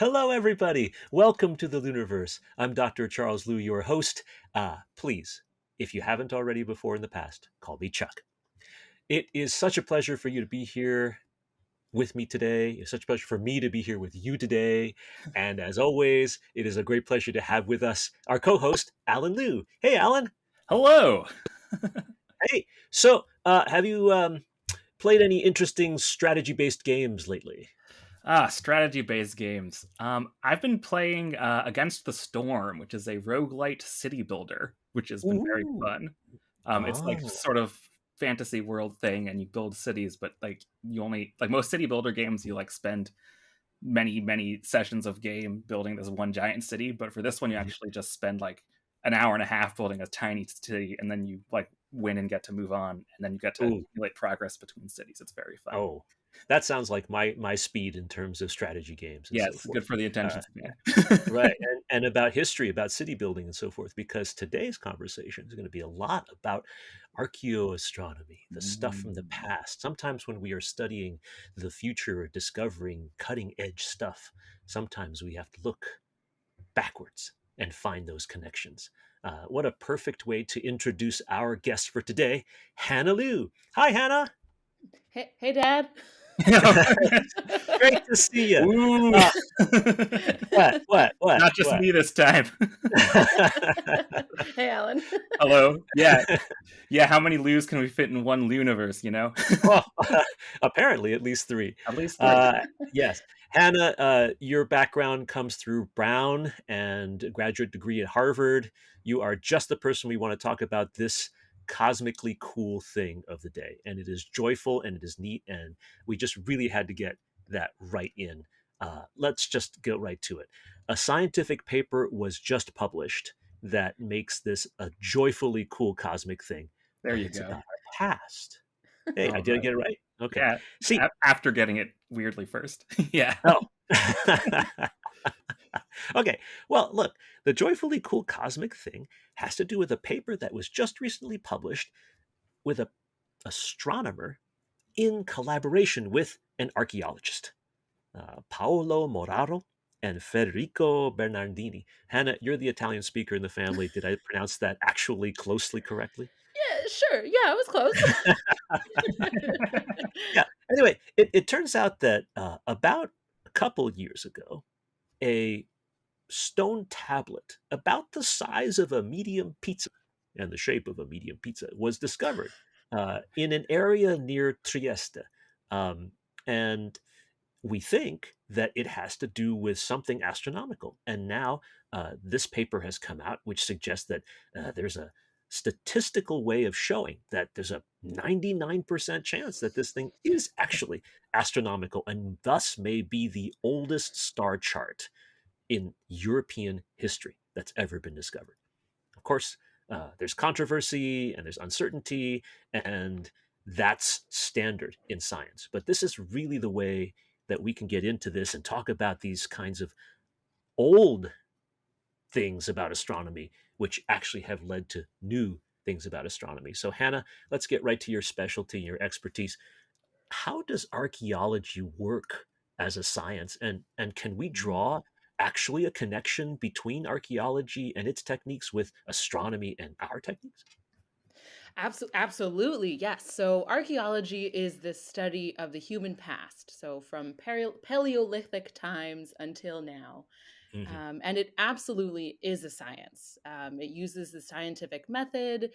Hello, everybody. Welcome to the LIUniverse. I'm Dr. Charles Liu, your host. Please, if you haven't already before in the past, call me Chuck. It is such a pleasure for you to be here with me today. It's such a pleasure for me to be here with you today. And as always, it is a great pleasure to have with us our co-host, Allen Liu. Hey, Allen. Hello. Hey. So, have you played any interesting strategy-based games lately? Strategy-based games. I've been playing Against the Storm, which is a roguelite city builder, which has been very Ooh. fun. It's like Oh. sort of fantasy world thing, and you build cities, but like you only like most city builder games, you like spend many sessions of game building this one giant city. But for this one, you actually just spend like an hour and a half building a tiny city, and then you like win and get to move on, and then you get to Ooh. accumulate progress between cities. It's very fun. Oh, that sounds like my speed in terms of strategy games and so Yes, good forth. for the attention Yeah, span. right. And about history, about city building and so forth, because today's conversation is going to be a lot about archaeoastronomy, the stuff from the Mm. past. Sometimes when we are studying the future or discovering cutting edge stuff, sometimes we have to look backwards and find those connections. What a perfect way to introduce our guest for today, Hannah Liu. Hi, Hannah. Hey, Dad. Great to see you. Ooh. Uh, what, Not just what? me this time. Hey, Alan. Hello. Yeah. Yeah, how many Lius can we fit in one LIUniverse, you know? Well, apparently at least three. At least three. Uh, yes. Hannah, your background comes through Brown and a graduate degree at Harvard. You are just the person we want to talk about this cosmically cool thing of the day. And it is joyful and it is neat. And we just really had to get that right in. Let's just get right to it. A scientific paper was just published that makes this a joyfully cool cosmic thing. There And you it's go. about our past. Hey, I All did right. get it right. Okay. Yeah. See, After getting it weirdly first. Yeah. oh. Okay. Well, look, the joyfully cool cosmic thing has to do with a paper that was just recently published with a astronomer in collaboration with an archaeologist, Paolo Molaro and Federico Bernardini. Hannah, you're the Italian speaker in the family. Did I pronounce that actually closely correctly? Yeah, sure. Yeah, it was close. Yeah. Anyway, it turns out that about a couple years ago, a stone tablet about the size of a medium pizza and the shape of a medium pizza was discovered in an area near Trieste. Um, and we think that it has to do with something astronomical. And now this paper has come out, which suggests that there's a statistical way of showing that there's a 99% chance that this thing is actually astronomical and thus may be the oldest star chart in European history that's ever been discovered. Of course, there's controversy and there's uncertainty, and that's standard in science. But this is really the way that we can get into this and talk about these kinds of old things about astronomy, which actually have led to new things about astronomy. So, Hannah, let's get right to your specialty, your expertise. How does archaeology work as a science, and can we draw actually a connection between archaeology and its techniques with astronomy and our techniques? Absolutely, yes. So, archaeology is the study of the human past. So, from Paleolithic times until now. Hmm. And it absolutely is a science. It uses the scientific method.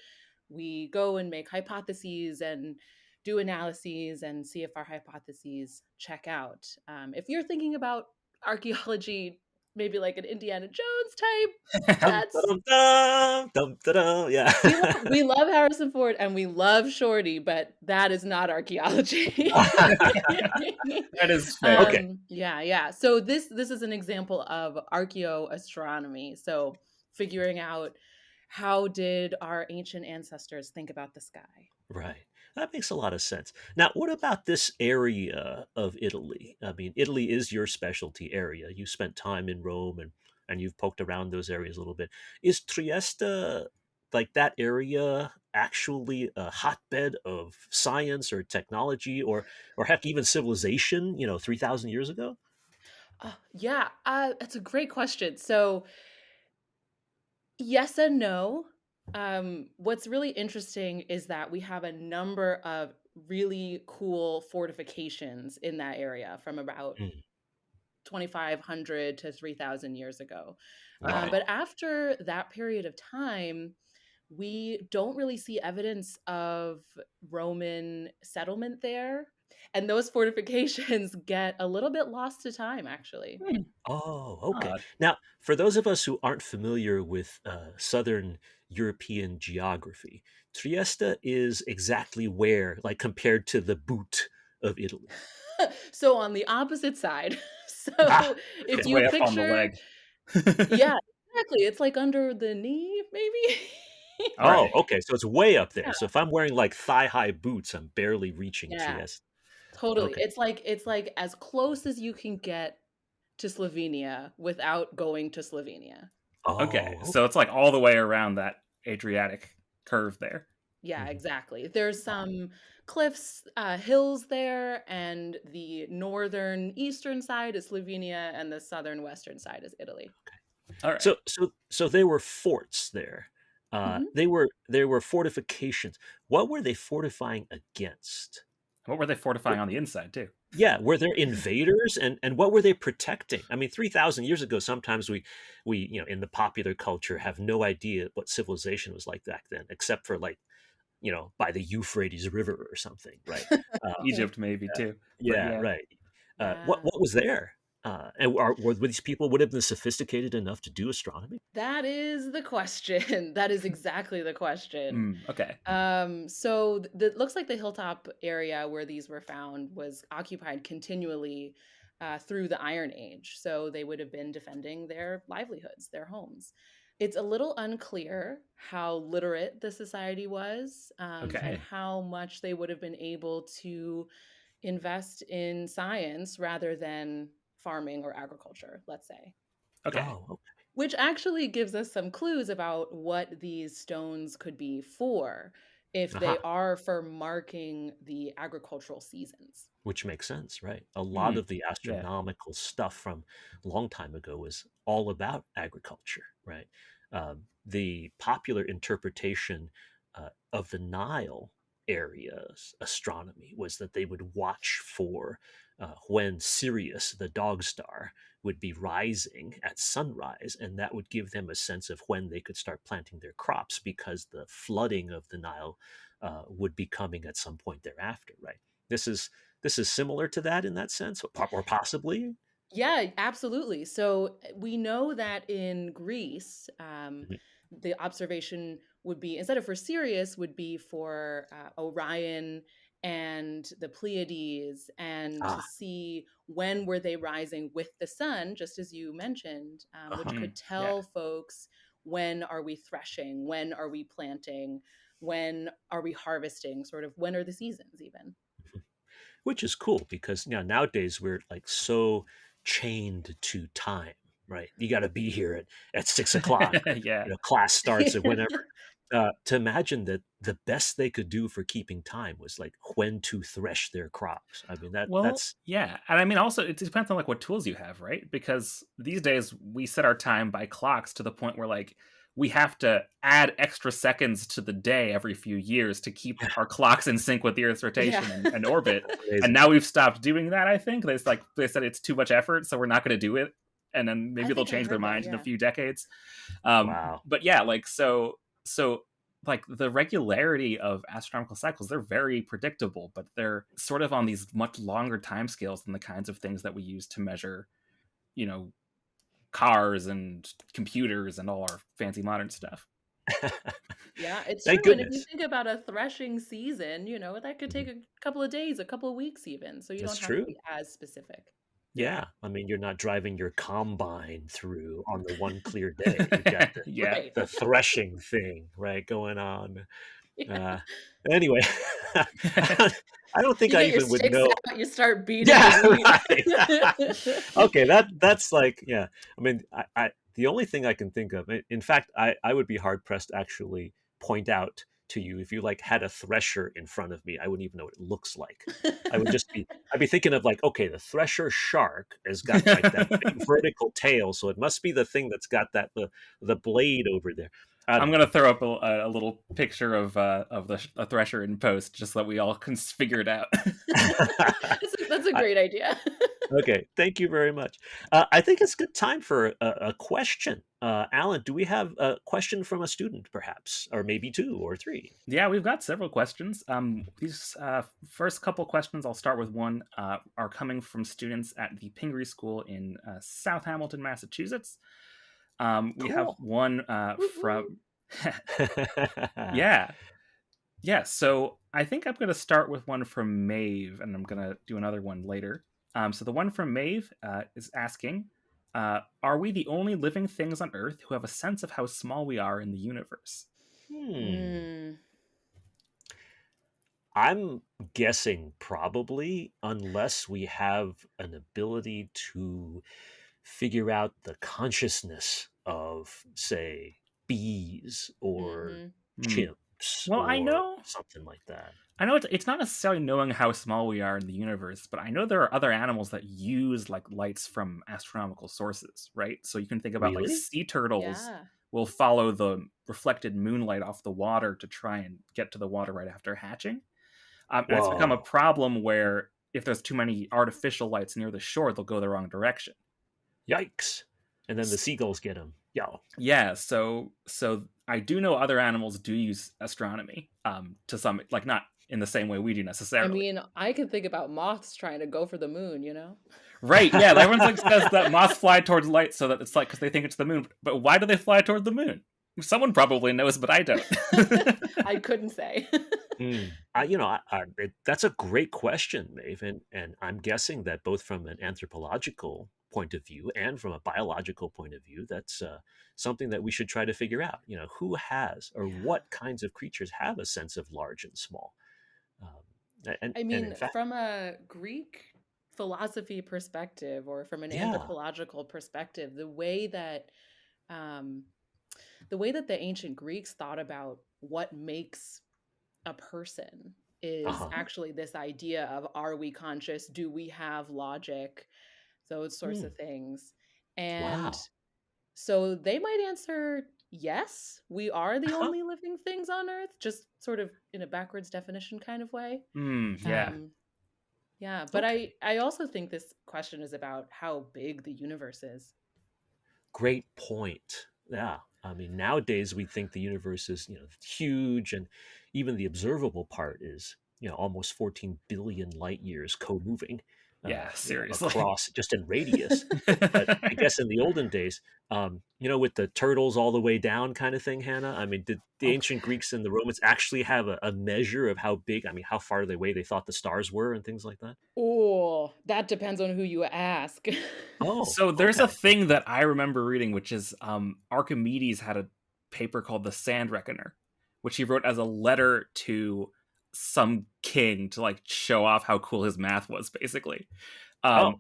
We go and make hypotheses and do analyses and see if our hypotheses check out. If you're thinking about archaeology, maybe like an Indiana Jones type, Dum, that's dum, dum, dum, dum, yeah. we love Harrison Ford and we love Shorty, but that is not archaeology. That is fair. Okay. Yeah. So this is an example of archaeoastronomy. So figuring out how did our ancient ancestors think about the sky? Right. That makes a lot of sense. Now, what about this area of Italy? I mean, Italy is your specialty area. You spent time in Rome and you've poked around those areas a little bit. Is Trieste, like that area, actually a hotbed of science or technology or heck, even civilization, 3,000 years ago? Yeah, that's a great question. So, yes and no. What's really interesting is that we have a number of really cool fortifications in that area from about Mm, 2,500 to 3,000 years ago. okay. But after that period of time, we don't really see evidence of Roman settlement there. And those fortifications get a little bit lost to time, actually. Hmm, Oh, okay. odd. Now, for those of us who aren't familiar with Southern European geography, Trieste is exactly where, like compared to the boot of Italy. So on the opposite side. Ah, So if It's okay. you way up on the picture, leg. yeah, exactly. It's like under the knee, maybe. All Oh, right. okay. So it's way up there. Yeah, So if I'm wearing like thigh-high boots, I'm barely reaching yeah, Trieste. totally. Okay. It's like as close as you can get to Slovenia without going to Slovenia. Okay. Oh, So okay. it's like all the way around that Adriatic curve there. Yeah, Mhm. exactly. There's Wow. some cliffs, hills there, and the northern eastern side is Slovenia, and the southern western side is Italy. All right. So there were forts there. Mhm. They were fortifications. What were they fortifying against? What were they fortifying on the inside too? Yeah, were there invaders, and what were they protecting? I mean, 3,000 years ago, sometimes we in the popular culture have no idea what civilization was like back then, except for like by the Euphrates River or something, right? Uh, Egypt maybe too. But yeah, yeah. right. What Yeah. what was there? And were these people would have been sophisticated enough to do astronomy? That is the question. That is exactly the question. Okay. So it looks like the hilltop area where these were found was occupied continually through the Iron Age. So they would have been defending their livelihoods, their homes. It's a little unclear how literate the society was, and Okay. how much they would have been able to invest in science rather than farming or agriculture, let's say. Okay. Oh, okay. Which actually gives us some clues about what these stones could be for, if they Aha. are for marking the agricultural seasons. Which makes sense, right? A lot Hmm. of the Yeah. astronomical stuff from a long time ago was all about agriculture, right? The popular interpretation of the Nile area's astronomy was that they would watch for when Sirius, the dog star, would be rising at sunrise, and that would give them a sense of when they could start planting their crops because the flooding of the Nile would be coming at some point thereafter, right? This is this is similar to that in that sense, or possibly. Yeah, absolutely. So we know that in Greece, Mhm. the observation would be, instead of for Sirius, would be for Orion and the Pleiades, and Ah, to see when were they rising with the sun, just as you mentioned, which uh-huh. Hmm. could Yeah. tell folks when are we threshing, when are we planting, when are we harvesting, sort of when are the seasons even. Which is cool because nowadays we're like so chained to time, right? You got to be here at 6 o'clock, or Yeah. class starts at whenever. To imagine that the best they could do for keeping time was like when to thresh their crops. I mean Well, that's yeah. And I mean also it depends on like what tools you have, right? Because these days we set our time by clocks to the point where like we have to add extra seconds to the day every few years to keep our clocks in sync with the Earth's Yeah. rotation and orbit. And crazy. now we've stopped doing that, I think. They said it's too much effort, so we're not going to do it. And then I maybe they'll think I change their heard that, mind in a yeah. few decades. Wow. But yeah, like so like the regularity of astronomical cycles, they're very predictable, but they're sort of on these much longer time scales than the kinds of things that we use to measure, you know, cars and computers and all our fancy modern stuff. Yeah, it's Thank true, and if you goodness. think about a threshing season, that could take Mhm. a couple of days, a couple of weeks even, so you That's don't have to true. be as specific. Yeah. Yeah, I mean, you're not driving your combine through on the one clear day. You've got the Yeah. Right. the threshing thing, right, going on. Yeah. Uh, anyway, I don't think You I get your even would sticks know. out, you start beating the Yeah, wheat. right. Okay, that's like, yeah. I mean, the only thing I can think of, in fact, I would be hard pressed to actually point out to you if you like had a thresher in front of me. I wouldn't even know what it looks like. I'd be thinking of like, okay, the thresher shark has got like that big vertical tail, so it must be the thing that's got that the blade over there. I'm gonna throw up a little picture of a thresher in post, just so that we all can figure it out. That's a great idea. Okay, thank you very much. I think it's good time for a question. Alan, do we have a question from a student, perhaps, or maybe 2 or 3? Yeah, we've got several questions. These first couple questions, I'll start with one, are coming from students at the Pingree School in South Hamilton, Massachusetts. We have one from... Yeah. So I think I'm going to start with one from Maeve, and I'm going to do another one later. So the one from Maeve is asking, are we the only living things on Earth who have a sense of how small we are in the universe? I'm guessing probably, unless we have an ability to figure out the consciousness of, say, bees or chimps, well, or I know something like that. I know it's not necessarily knowing how small we are in the universe, but I know there are other animals that use like lights from astronomical sources, right? So you can think about like sea turtles will follow the reflected moonlight off the water to try and get to the water right after hatching. And it's become a problem where if there's too many artificial lights near the shore, they'll go the wrong direction. Yikes. And then the seagulls get them. Yeah, so I do know other animals do use astronomy to some, like not in the same way we do necessarily. I mean, I can think about moths trying to go for the moon, you know? Right, yeah, everyone's like says that moths fly towards light so that it's like, because they think it's the moon. But why do they fly toward the moon? Someone probably knows, but I don't. I couldn't say. That's a great question, Maeve, and I'm guessing that both from an anthropological point of view and from a biological point of view, that's something that we should try to figure out. Who has or what kinds of creatures have a sense of large and small? From a Greek philosophy perspective, or from an anthropological perspective, the way that the ancient Greeks thought about what makes a person is actually this idea of, are we conscious? Do we have logic? Those sorts of things. And so they might answer, yes, we are the only living things on Earth, just sort of in a backwards definition kind of way. But okay. I also think this question is about how big the universe is. Great point. Yeah. I mean, nowadays we think the universe is, huge, and even the observable part is, almost 14 billion light years co-moving. Seriously. Across just in radius. But I guess in the olden days, with the turtles all the way down kind of thing, Hannah, I mean, did the ancient Greeks and the Romans actually have a measure of how big, how far away they thought the stars were and things like that? Oh, that depends on who you ask. So there's a thing that I remember reading, which is Archimedes had a paper called The Sand Reckoner, which he wrote as a letter to some king to like show off how cool his math was, basically. And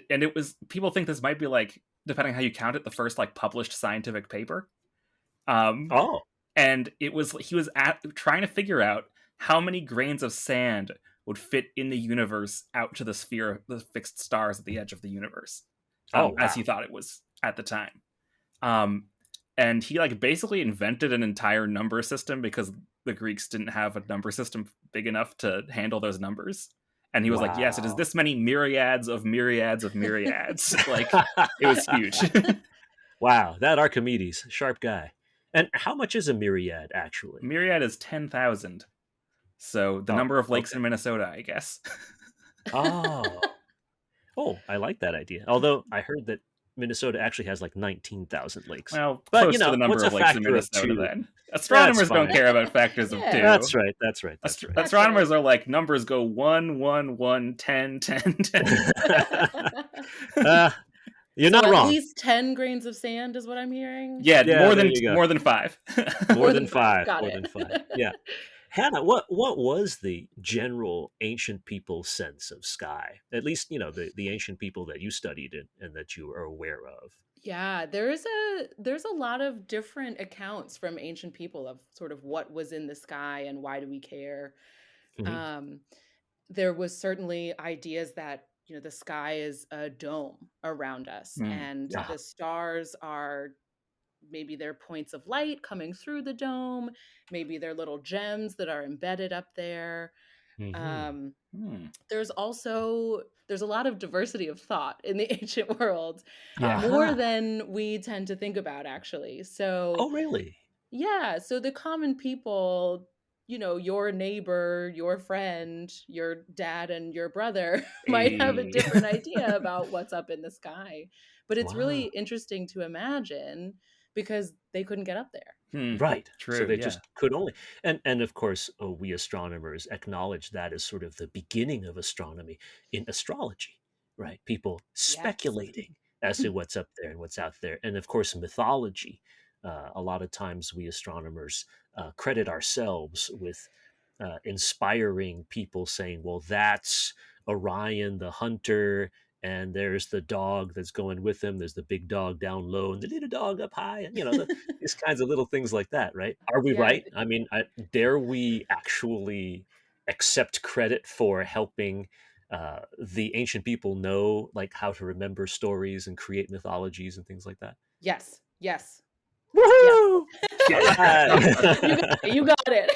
it was, people think this might be like, depending on how you count it, the first like published scientific paper. And he was trying to figure out how many grains of sand would fit in the universe out to the sphere of the fixed stars at the edge of the universe, as he thought it was at the time. And he like basically invented an entire number system because the Greeks didn't have a number system big enough to handle those numbers. And he was like, yes, it is this many myriads of myriads of myriads. Like, it was huge. Wow, that Archimedes, sharp guy. And how much is a myriad, actually? Myriad is 10,000. So the number of lakes in Minnesota, I guess. I like that idea. Although I heard that Minnesota actually has like 19,000 lakes. Well, close to the number of lakes in Minnesota then. Astronomers don't care about factors of 2. That's right. Astronomers are like, numbers go 1, 1, 1, 10, 10, 10. You're not wrong. At least 10 grains of sand is what I'm hearing. Yeah, more than 5. More than 5. Got more it. than 5. Yeah. Hannah, what was the general ancient people's sense of sky? At least, the ancient people that you studied and that you are aware of. Yeah, there's a lot of different accounts from ancient people of sort of what was in the sky and why do we care. Hmm. Um, there was certainly ideas that, the sky is a dome around us, Mm. and Yeah. the stars are, maybe they're points of light coming through the dome, maybe they're little gems that are embedded up there. Hmm. Um, Mm. there's a lot of diversity of thought in the ancient world, Yeah. more Aha. than we tend to think about, actually. So Oh, really? yeah, so the common people, your neighbor, your friend, your dad and your brother might have a A. different idea about what's up in the sky. But it's really Wow. interesting to imagine because they couldn't get up there. Hmm. Right. So True. they Yeah. just could only, and of course, we astronomers acknowledge that as sort of the beginning of astronomy in astrology, right? People Yes. speculating as to what's up there and what's out there, and of course, mythology. A lot of times, we astronomers credit ourselves with inspiring people saying, "Well, that's Orion the hunter." And there's the dog that's going with him. There's the big dog down low and the little dog up high, and these kinds of little things like that, right? Are we Yeah. right? I mean, dare we actually accept credit for helping the ancient people know, like, how to remember stories and create mythologies and things like that? Yes. Yes. Yes. Woohoo! All Yeah. You got right. it. You got it.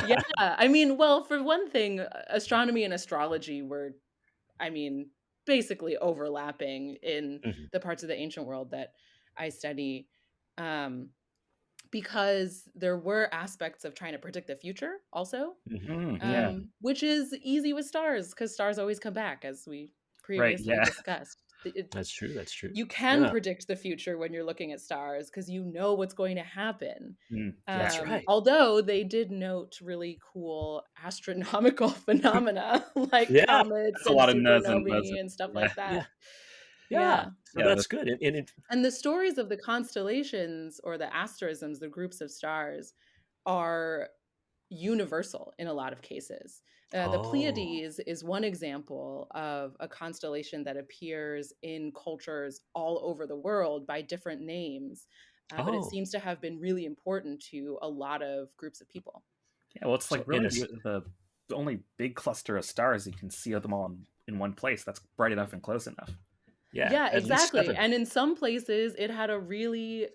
Yeah. I mean, well, for one thing, astronomy and astrology were, I mean, basically overlapping in Mhm, the parts of the ancient world that I study. Um, because there were aspects of trying to predict the future also, mhm, Mm. Yeah. mhm. which is easy with stars because stars always come back, as we Right. previously Yeah. discussed. That's true. That's true. You can Yeah, predict the future when you're looking at stars because you know what's going to happen. Mm. Yeah. that's right. Although they did note really cool astronomical phenomena like Yeah, comets That's a and lot of no's and no's. supernovae and stuff Yeah. like that. yeah, yeah. Yeah. So Yeah. that's good. And it, And the stories of the constellations or the asterisms, the groups of stars, are universal in a lot of cases. The oh, Pleiades is one example of a constellation that appears in cultures all over the world by different names, but it oh. seems to have been really important to a lot of groups of people. Yeah. Well, it's like So in really a s the only big cluster of stars you can see them all in one place. That's bright enough and close enough. yeah, Yeah, at least exactly. 7. And in some places, it had a really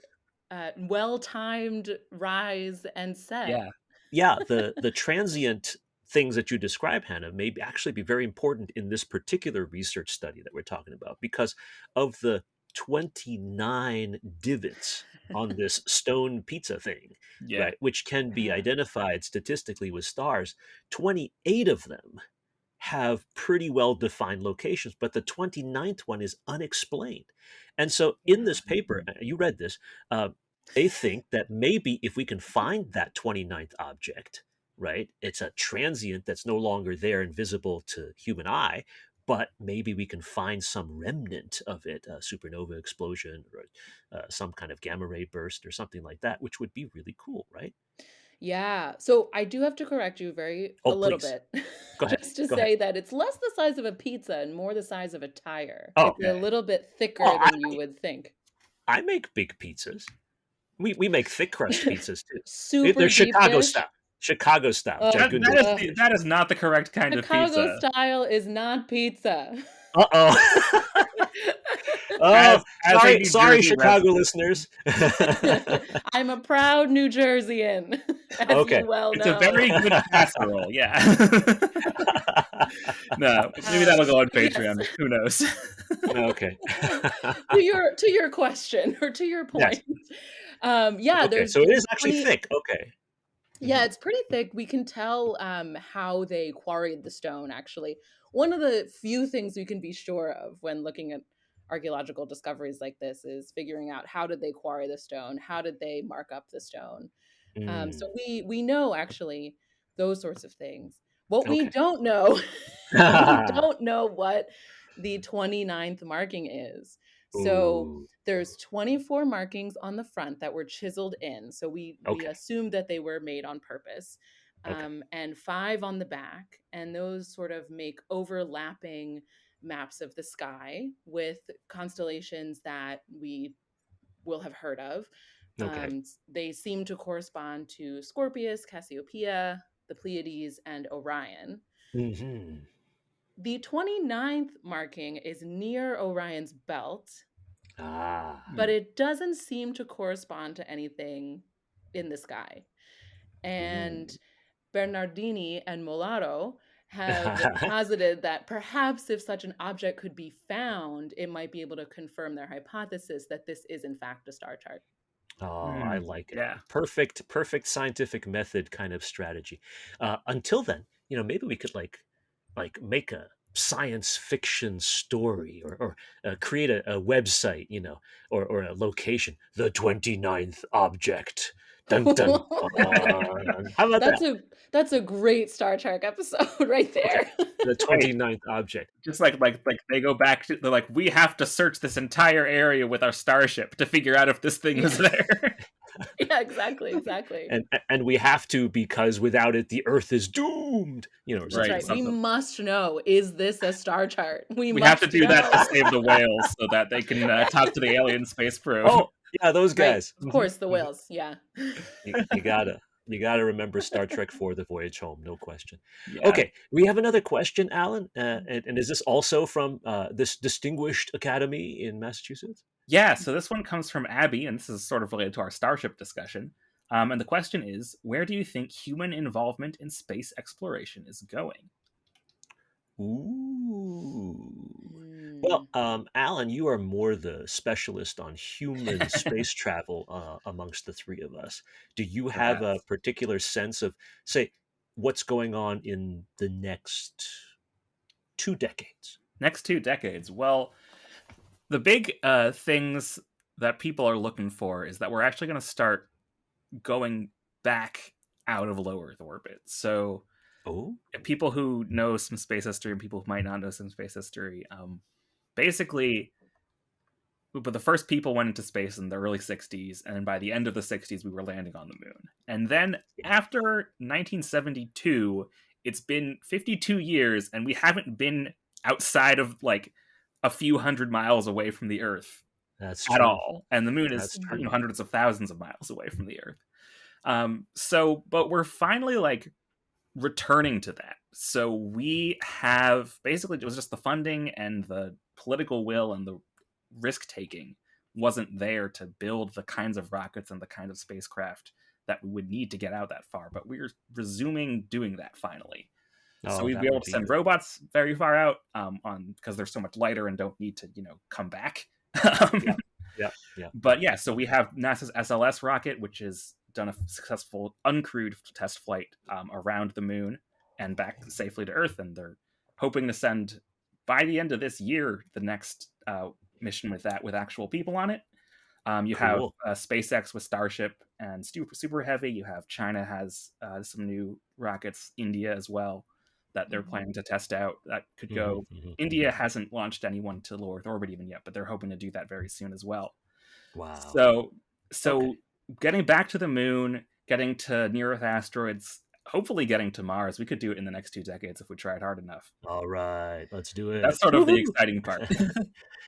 well timed rise and set. Yeah. Yeah, the transient things that you describe, Hannah, may actually be very important in this particular research study that we're talking about because of the 29 divots on this stone pizza thing, Yeah. right, which can be Yeah. identified statistically with stars. 28 of them have pretty well defined locations, but the 29th one is unexplained. And so in Yeah. this paper, you read this, uh, they think that maybe if we can find that 29th object, right, it's a transient that's no longer there and visible to human eye, but maybe we can find some remnant of it, a supernova explosion or some kind of gamma ray burst or something like that, which would be really cool, right? Yeah. So I do have to correct you a Oh, little please. bit, Go ahead. just to Go ahead. say that it's less the size of a pizza and more the size of a tire. Oh, It's a little bit oh, thicker than you would think. I make big pizzas. We make thick crust pizzas too. Super They're deep Chicago dish. style. Chicago style, Ugh, That Jagunde that is ugh. style. that is not the correct kind of Chicago pizza. style is not pizza. Uh-oh. Oh, As a New sorry, Jersey Chicago resident. listeners. I'm a proud New Jerseyan, as you Okay. well It's a know. very good casserole, yeah. No, maybe that'll Um, go on yes. Patreon. Who knows? Okay. To your question or to your Yes. point, yeah, Okay. there's So it there's is actually 20. thick. Okay. Yeah, Mhm. it's pretty thick. We can tell how they quarried the stone, actually. One of the few things we can be sure of when looking at archaeological discoveries like this is figuring out how did they quarry the stone? How did they mark up the stone? So Mm. we know actually those sorts of things. What we Okay. don't know, we don't know what the 29th marking is. So Ooh. there's 24 markings on the front that were chiseled in. So we Okay. assumed that they were made on purpose. Okay. and 5 on the back. And those sort of make overlapping maps of the sky with constellations that we will have heard of. Okay. They seem to correspond to Scorpius, Cassiopeia, the Pleiades, and Orion. Hmm. The 29th marking is near Orion's belt, Ah. but it doesn't seem to correspond to anything in the sky. And Bernardini and Molaro have posited that perhaps if such an object could be found, it might be able to confirm their hypothesis that this is in fact a star chart. Oh, I like it. Yeah. Perfect scientific method kind of strategy. Until then, maybe we could like make a science fiction story or create a website, or a location, the 29th object. Dun, dun, dun. How about that? That's a great Star Trek episode right Okay. there. The 29th object. Just like they go back to, they're like, we have to search this entire area with our starship to figure out if this thing is there. Yeah, exactly. And we have to, because without it the earth is doomed, or That's something right. like We must know, is this a star chart? We must have to do that to know. save the whales so that they can talk to the alien space crew. Oh, yeah, those Right, guys. of course, the whales. Yeah. You gotta remember Star Trek 4: The Voyage Home, no question. Yeah. Okay, we have another question, Alan, and is this also from this distinguished academy in Massachusetts? Yeah, so this one comes from Abby, and this is sort of related to our starship discussion. And the question is, where do you think human involvement in space exploration is going? Ooh. Well, Alan, you are more the specialist on human space travel amongst the three of us. Do you have a Perhaps. particular sense of, say, what's going on in the next 2 decades? Next 2 decades. Well, the big things that people are looking for is that we're actually going to start going back out of low Earth orbit. So Oh, people who know some space history and people who might not know some space history, basically, but the first people went into space in the early 60s, and by the end of the 60s, we were landing on the moon. And then after 1972, it's been 52 years, and we haven't been outside of like a few hundred miles away from the Earth that's at true. all. And the moon is That's true. hundreds of thousands of miles away from the Earth. But we're finally like returning to that. So we have basically, it was just the funding and the political will and the risk taking wasn't there to build the kinds of rockets and the kind of spacecraft that we would need to get out that far. But we're resuming doing that finally. So Oh, we'd that be able would to be send good. robots very far out on because they're so much lighter and don't need to come back. Yeah. But yeah, so we have NASA's SLS rocket, which has done a successful uncrewed test flight around the moon and back safely to Earth, and they're hoping to send by the end of this year the next mission with actual people on it. You have Cool. SpaceX with Starship and Super Heavy. You have China has some new rockets, India as well, that they're planning to test out that could go. India hasn't launched anyone to low Earth orbit even yet, but they're hoping to do that very soon as well. Wow. So getting back to the moon, getting to near Earth asteroids, hopefully getting to Mars. We could do it in the next 2 decades if we tried hard enough. All right, let's do it. That's sort of the exciting part.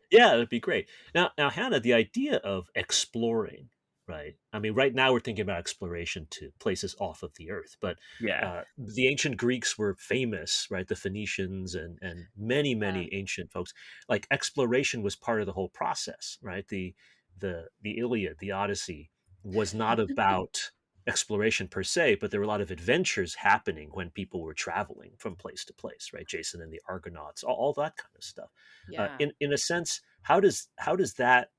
Yeah, that'd be great. Now, Hannah, the idea of exploring, right? I mean, right now we're thinking about exploration to places off of the Earth, but Yeah. the ancient Greeks were famous, right? The Phoenicians and many ancient folks. Like exploration was part of the whole process, right? The Iliad, the Odyssey, was not about exploration per se, but there were a lot of adventures happening when people were traveling from place to place, right? Jason and the Argonauts, all that kind of stuff. Yeah. In a sense, how does that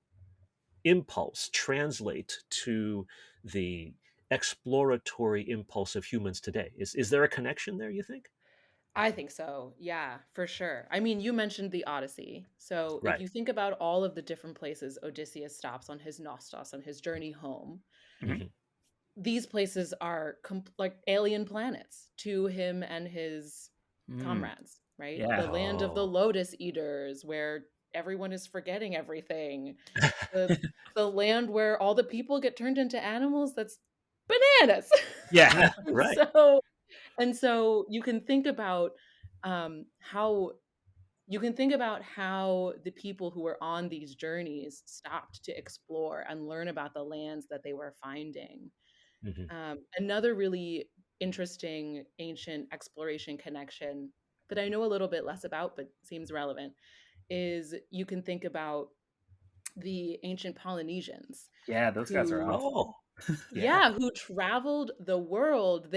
impulse translate to the exploratory impulse of humans today? Is there a connection there, you think? I think so. Yeah, for sure. I mean, you mentioned the Odyssey. So if Right. you think about all of the different places Odysseus stops on his Nostos, on his journey home, Mhm. these places are like alien planets to him and his comrades, right? Yeah. The land of the Oh. Lotus Eaters, where everyone is forgetting everything. The land where all the people get turned into animals. That's bananas. Yeah. Right. So And so you can think about how the people who were on these journeys stopped to explore and learn about the lands that they were finding. Mhm. Another really interesting ancient exploration connection that I know a little bit less about but seems relevant is you can think about the ancient Polynesians Yeah, those guys are who, awesome. Oh, yeah. yeah, who traveled the world.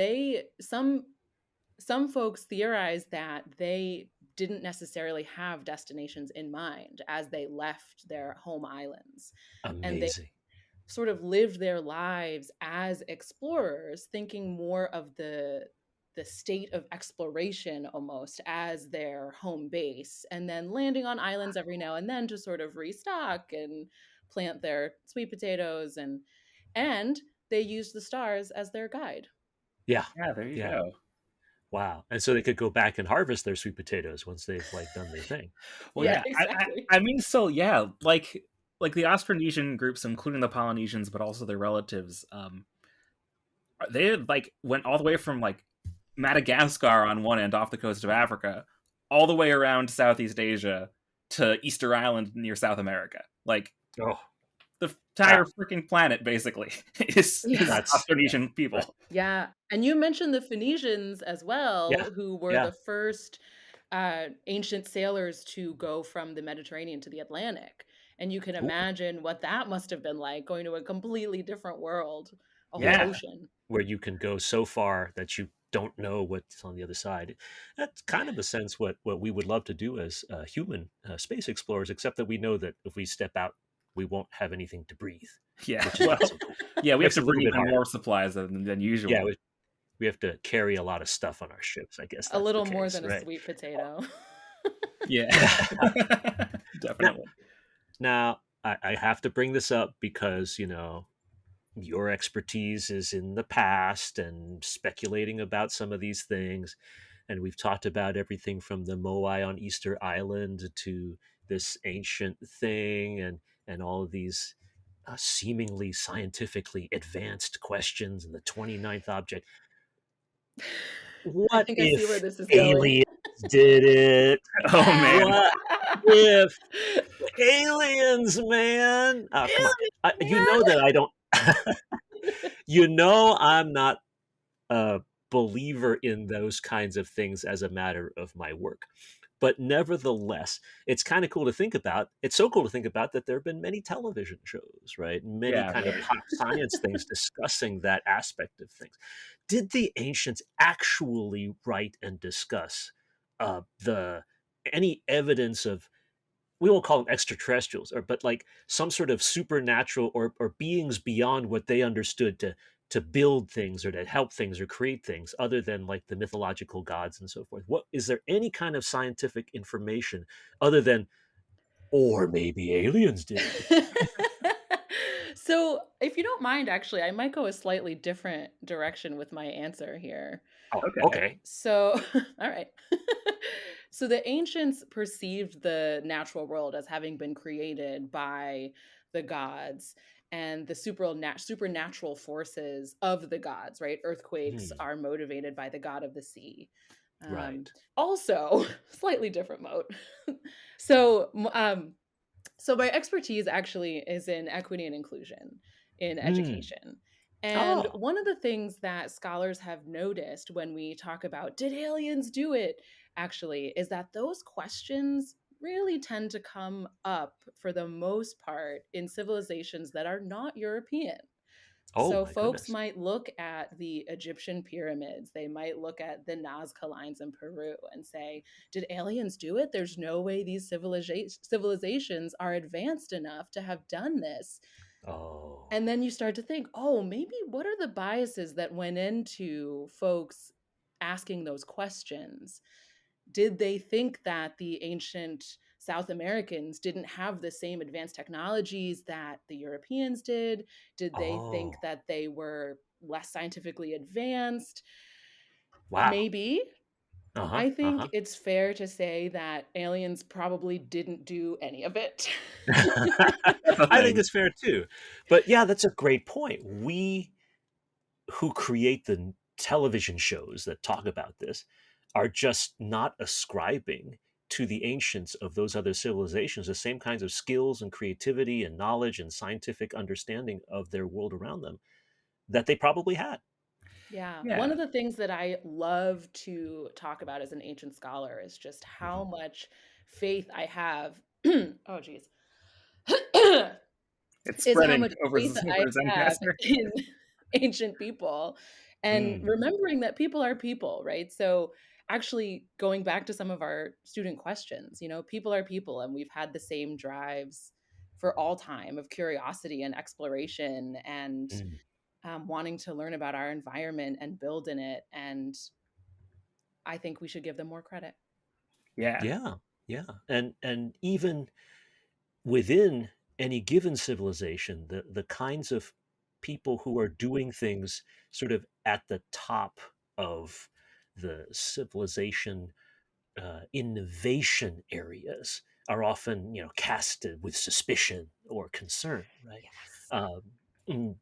Some folks theorize that they didn't necessarily have destinations in mind as they left their home islands, and they Amazing. sort of lived their lives as explorers, thinking more of the state of exploration almost as their home base, and then landing on islands every now and then to sort of restock and plant their sweet potatoes, and they used the stars as their guide. Yeah. Yeah, there you Yeah. go. Wow. And so they could go back and harvest their sweet potatoes once they've like done their thing. Well, Yeah, Yeah. yeah, exactly. I mean, so yeah, like the Austronesian groups, including the Polynesians, but also their relatives, they had, like, went all the way from like Madagascar on one end off the coast of Africa, all the way around Southeast Asia to Easter Island near South America. Like Oh, the entire wow. freaking planet basically is Yeah. That's Austronesian people. Yeah, and you mentioned the Phoenicians as yeah. well, who were Yeah. the first ancient sailors to go from the Mediterranean to the Atlantic. And you can Ooh, imagine what that must have been like, going to a completely different world, a whole yeah. Yeah, ocean. Where you can go so far that you don't know what's on the other side. That's kind of a sense what we would love to do as human space explorers, except that we know that if we step out, we won't have anything to breathe, yeah. which is Well, not so cool. yeah, we have Makes to it a little bring bit even harder. more supplies than Yeah, usual. we have to carry a lot of stuff on our ships. I guess A that's the little more case, than a right? sweet potato. Yeah, now, definitely. now I have to bring this up because your expertise is in the past and speculating about some of these things. And we've talked about everything from the Moai on Easter Island to this ancient thing and all of these seemingly scientifically advanced questions and the 29th object. I What think I see where if this is going. aliens did it? Oh man. What if aliens, man? Oh, come on. You know that I don't. I'm not a believer in those kinds of things as a matter of my work. But nevertheless, it's kind of cool to think about. It's so cool to think about that there have been many television shows, right? Many Yeah, kind of right. pop science things discussing that aspect of things. Did the ancients actually write and discuss the any evidence of, we won't call them extraterrestrials, but like some sort of supernatural or beings beyond what they understood to build things or to help things or create things other than like the mythological gods and so forth? What is there any kind of scientific information other than, or maybe aliens did it? So, if you don't mind, actually, I might go a slightly different direction with my answer here. Oh, Okay. okay. So, all right. So the ancients perceived the natural world as having been created by the gods and the supernatural forces of the gods, right? Earthquakes Hmm, are motivated by the god of the sea. right. Also, slightly different mode. so, so my expertise actually is in equity and inclusion in Hmm. education. And Oh, one of the things that scholars have noticed when we talk about did aliens do it actually is that those questions really tend to come up for the most part in civilizations that are not European. oh So my folks goodness. might look at the Egyptian pyramids, they might look at the Nazca lines in Peru and say, did aliens do it? There's no way these civilizations are advanced enough to have done this. Oh, And then you start to think, oh, maybe what are the biases that went into folks asking those questions? Did they think that the ancient South Americans didn't have the same advanced technologies that the Europeans did? Did they think oh, that they were less scientifically advanced? wow. Maybe. Uh huh. I Uh think huh. it's fair to say that aliens probably didn't do any of it. That's the I think thing. it's fair too. But yeah, that's a great point. We who create television shows that talk about this are just not ascribing to the ancients of those other civilizations the same kinds of skills and creativity and knowledge and scientific understanding of their world around them that they probably had. Yeah. One Yeah. of the things that I love to talk about as an ancient scholar is just how Mhm. much faith I have. Oh, geez. It's Is how spreading much over faith I over have Zencaster. in ancient people and Mm. remembering that people are people, right? So actually going back to some of our student questions, people are people and we've had the same drives for all time of curiosity and exploration and Mm. wanting to learn about our environment and build in it. And I think we should give them more credit. Yeah. Yeah, yeah, and even within any given civilization, the kinds of people who are doing things sort of at the top of the civilization innovation areas are often, casted with suspicion or concern, right? Yes.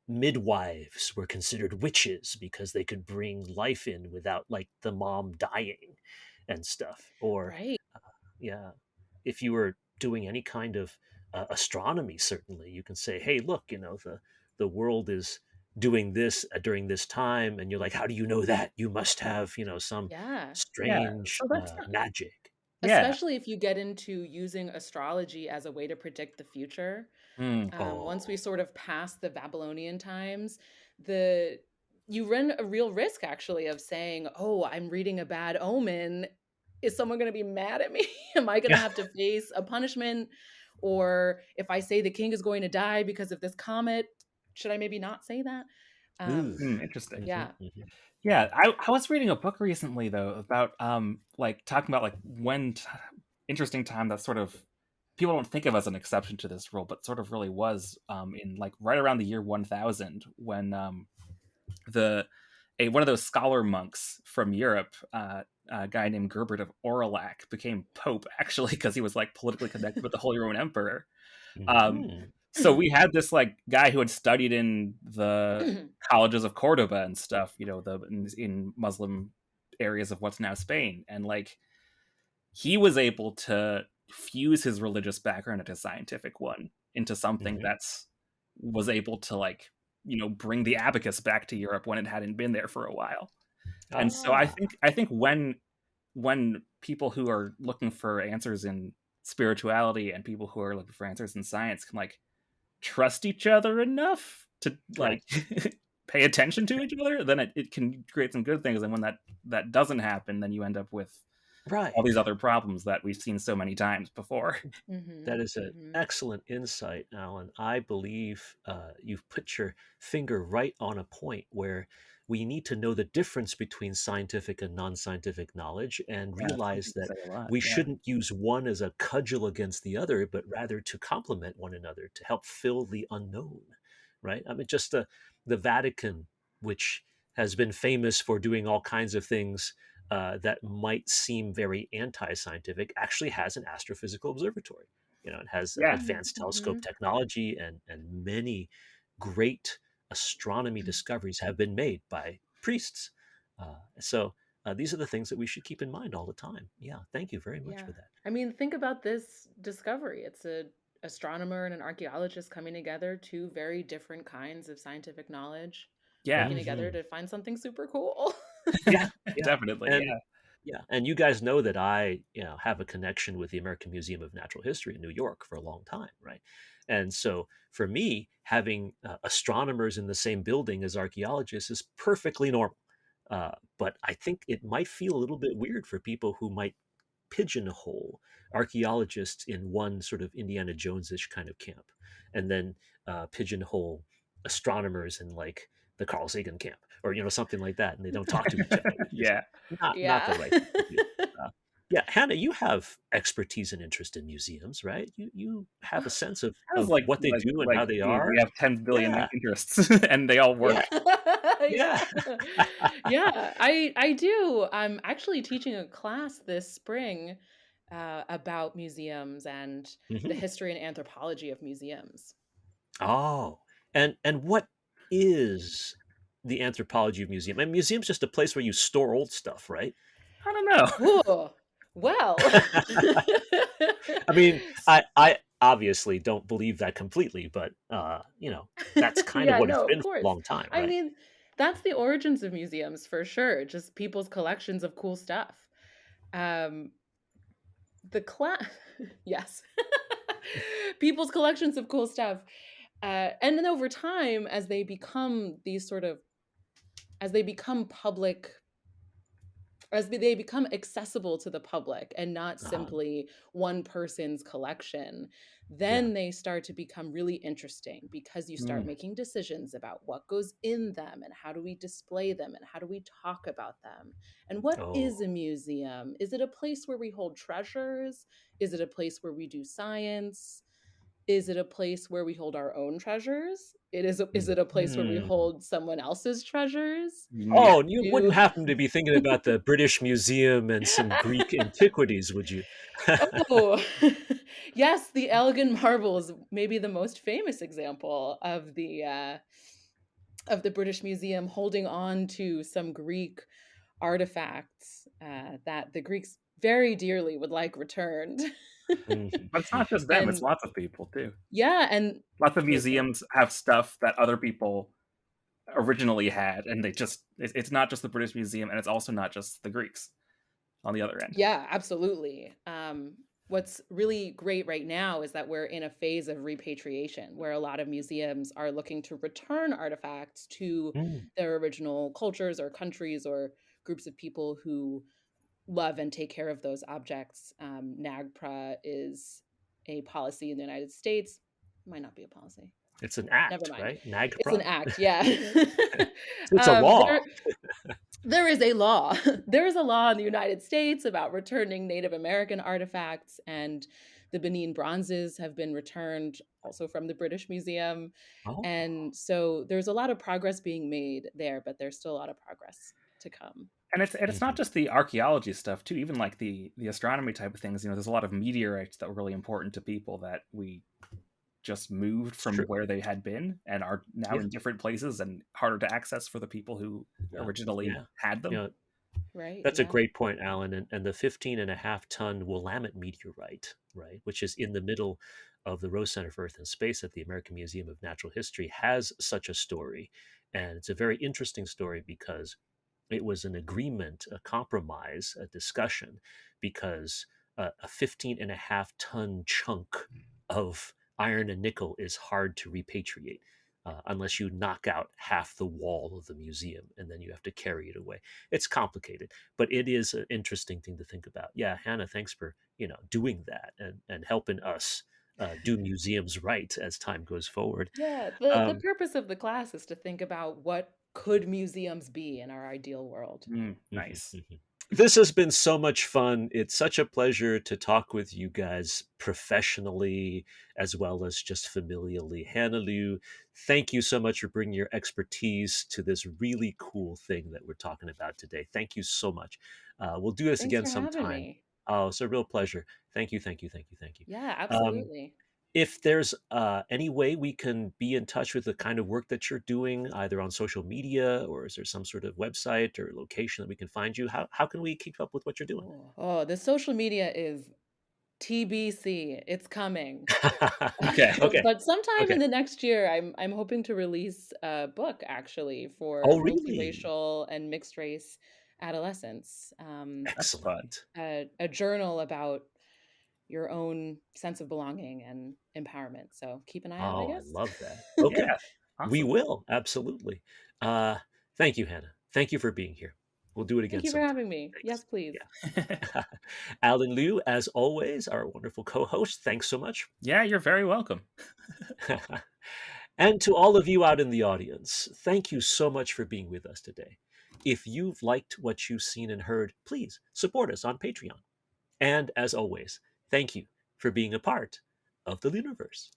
Midwives were considered witches because they could bring life in without like the mom dying and stuff. Or Right. yeah, if you were doing any kind of astronomy, certainly you can say, hey, look, the world is doing this during this time, and you're like, how do you know that? You must have, some Yeah. Yeah. strange So that's magic. yeah. Especially if you get into using astrology as a way to predict the future. Mm. Once we Oh, sort of pass the Babylonian times, the you run a real risk actually of saying, "Oh, I'm reading a bad omen. Is someone going to be mad at me? Am I going to yeah. have to face a punishment? Or if I say the king is going to die because of this comet, should I maybe not say that?" Ooh. Interesting. Hmm. Yeah. Hmm. Yeah, I was reading a book recently though about like talking about like interesting time that sort of people don't think of as an exception to this rule, but sort of really was in like right around the year 1000 when the one of those scholar monks from Europe, a guy named Gerbert of Aurillac, became pope actually because he was like politically connected with the Holy Roman Emperor. Um, Hmm. so we had this like guy who had studied in the colleges of Cordoba and stuff, in Muslim areas of what's now Spain, and like he was able to fuse his religious background into scientific one into something Hmm. that's was able to like bring the abacus back to Europe when it hadn't been there for a while. And so Ah, I think when people who are looking for answers in spirituality and people who are looking for answers in science can like trust each other enough to right, like pay attention to each other, then it can create some good things. And when that doesn't happen, then you end up with all right. these other problems that we've seen so many times before. Hmm. That is an Hmm. excellent insight, Alan. I believe you've put your finger right on a point where we need to know the difference between scientific and non scientific knowledge and Yeah, it's realize something to that say a lot. we Yeah. shouldn't use one as a cudgel against the other, but rather to complement one another to help fill the unknown, right? I mean, just the Vatican, which has been famous for doing all kinds of things that might seem very anti scientific, actually has an astrophysical observatory. It has Yeah. advanced telescope Hmm. technology, and many great astronomy discoveries have been made by priests. So these are the things that we should keep in mind all the time. Yeah, thank you very much Yeah. for that. I mean, think about this discovery. It's a astronomer and an archaeologist coming together, two very different kinds of scientific knowledge, Yeah. working together Hmm. to find something super cool. Yeah, yeah, Definitely. and Yeah. yeah, and you guys know that I, have a connection with the American Museum of Natural History in New York for a long time, right? And so for me, having astronomers in the same building as archaeologists is perfectly normal. But I think it might feel a little bit weird for people who might pigeonhole archaeologists in one sort of Indiana Jones-ish kind of camp, and then pigeonhole astronomers in like the Carl Sagan camp, or something like that, and they don't talk to each other, which is Yeah. not the Yeah. right thing to do. Uh, yeah, Hannah, you have expertise and interest in museums, right? You have a sense of I was what they do and how they we are. have 10 billion Yeah, interests and they all yeah, work. yeah. Yeah. Yeah, I do. I'm actually teaching a class this spring about museums and the Hmm. history and anthropology of museums. Oh, and what is the anthropology of museum? And museum's just a place where you store old stuff, right? I don't know. Whoa. Well. I mean, I obviously don't believe that completely, but that's kind of Yeah, what it's no, of been for a course. long time, I right? mean, that's the origins of museums for sure. Just people's collections of cool stuff. Um, the class, yes, people's collections of cool stuff. And then over time, as they become these sort of, as they become public, as they become accessible to the public and not Uh-huh. simply one person's collection, Yeah. then they start to become really interesting because you start Mm. making decisions about what goes in them and how do we display them and how do we talk about them. And what is Oh. a museum? Is it a place where we hold treasures? Is it a place where we do science? Is it a place where we hold our own treasures? Is it a place where we Mhm. hold someone else's treasures? Yeah. Oh, and you Do wouldn't happen to be thinking about the British Museum and some Greek antiquities, would you? Oh, yes, the Elgin Marble is maybe the most famous example of the British Museum holding on to some Greek artifacts that the Greeks very dearly would like returned. Mhm, But it's not just them, it's And lots of people too. yeah, and Lots of it, museums have stuff that other people originally had, and it's not just the British Museum, and it's also not just the Greeks on the other end. yeah, absolutely. What's really great right now is that we're in a phase of repatriation where a lot of museums are looking to return artifacts to mm. their original cultures or countries or groups of people who love and take care of those objects. NAGPRA is a policy in the United States. Might not be a policy. It's an Never act, mind. right? It's an NAGPRA. act, yeah. It's a law. There, there is a law. There is a law in the United States about returning Native American artifacts, and the Benin bronzes have been returned also from the British Museum. Oh. And so there's a lot of progress being made there, but there's still a lot of progress to come. And it's not Mhm. just the archaeology stuff too, even like the astronomy type of things. There's a lot of meteorites that were really important to people that we just moved It's from true. where they had been and are now Yeah. in different places and harder to access for the people who Yeah. originally Yeah. had You them. know, Right? that's a Yeah. great point, Alan. And the 15.5 ton Willamette meteorite, right, which is in the middle of the Rose Center for Earth and Space at the American Museum of Natural History, has such a story. And it's a very interesting story because it was an agreement, a compromise, a discussion, because a 15.5 ton chunk of iron and nickel is hard to repatriate. Unless you knock out half the wall of the museum and then you have to carry it away. It's complicated, but it is an interesting thing to think about. Yeah, Hannah, thanks for doing that and helping us do museums right as time goes forward. Yeah. The Um, purpose of the class is to think about what could museums be in our ideal world. mhm, Nice. mhm. This has been so much fun. It's such a pleasure to talk with you guys professionally as well as just familially. Hannah Liu, thank you so much for bringing your expertise to this really cool thing that we're talking about today. Thank you so much. We'll do this Thanks again for having sometime. me. Oh, it's a real pleasure. Thank you, thank you, thank you, thank you. Yeah, Um, absolutely. if there's any way we can be in touch with the kind of work that you're doing, either on social media or is there some sort of website or location that we can find you? How can we keep up with what you're doing? Oh, the social media is TBC. It's coming. Okay. Okay. But sometime Okay. in the next year, I'm hoping to release a book actually for Oh, really? multiracial and mixed race adolescents. That's fun. Excellent. A journal about your own sense of belonging and empowerment. So keep an eye out, I Oh, I guess. love that. Yeah. Okay. We Awesome. will. Absolutely. Uh, Thank you, Hannah. Thank you for being here. We'll do it Thank again you for sometime. having me. Thanks. Yes, please. Yeah. Alan Liu, as always, our wonderful co host. Thanks so much. Yeah, you're very welcome. And to all of you out in the audience, thank you so much for being with us today. If you've liked what you've seen and heard, please support us on Patreon. And as always, thank you for being a part of the LIUniverse.